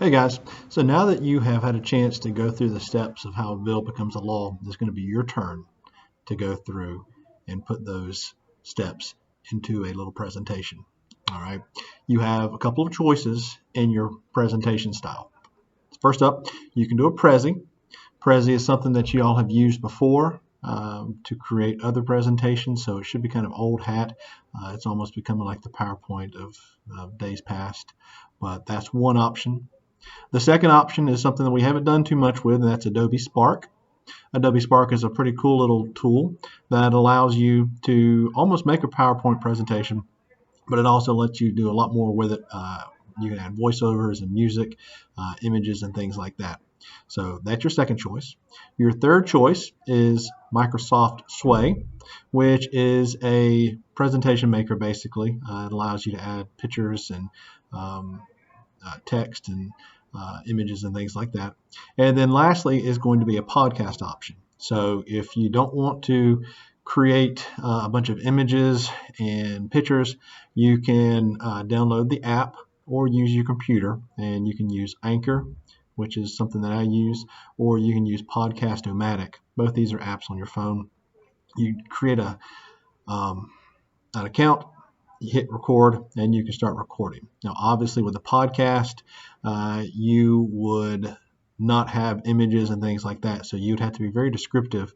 Hey guys, so now that you have had a chance to go through the steps of how a bill becomes a law, it's going to be your turn to go through and put those steps into a little presentation. All right, you have a couple of choices in your presentation style. First up, you can do a Prezi. Prezi is something that you all have used before to create other presentations, so it should be kind of old hat. It's almost becoming like the PowerPoint of days past, but that's one option. The second option is something that we haven't done too much with, and that's Adobe Spark. Adobe Spark is a pretty cool little tool that allows you to almost make a PowerPoint presentation, but it also lets you do a lot more with it. You can add voiceovers and music, images, and things like that. So that's your second choice. Your third choice is Microsoft Sway, which is a presentation maker basically. It allows you to add pictures and text and images and things like that. And then lastly is going to be a podcast option. So if you don't want to create a bunch of images and pictures, you can download the app or use your computer, and you can use Anchor, which is something that I use, or you can use Podcast-O-Matic. Both these are apps on your phone. You create an account, you hit record, and you can start recording. Now, obviously, with a podcast, you would not have images and things like that, so you'd have to be very descriptive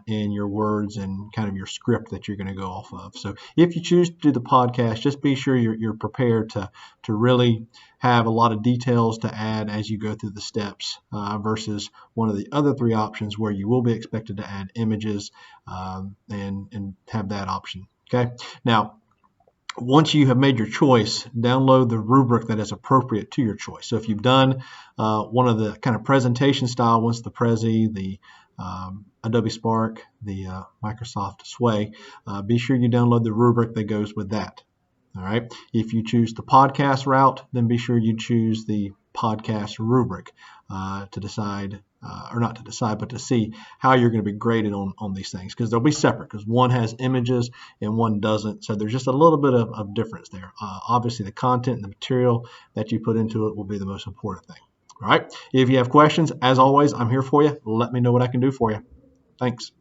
in your words and kind of your script that you're going to go off of. So if you choose to do the podcast, just be sure you're prepared to really have a lot of details to add as you go through the steps versus one of the other three options where you will be expected to add images and have that option. Okay. Now, once you have made your choice, download the rubric that is appropriate to your choice. So if you've done one of the kind of presentation style ones, the Prezi, the Adobe Spark, the Microsoft Sway, be sure you download the rubric that goes with that. All right. If you choose the podcast route, then be sure you choose the podcast rubric to decide, or not to decide, but to see how you're going to be graded on these things, because they'll be separate, because one has images and one doesn't. So there's just a little bit of difference there. Obviously, the content and the material that you put into it will be the most important thing. All right. If you have questions, as always, I'm here for you. Let me know what I can do for you. Thanks.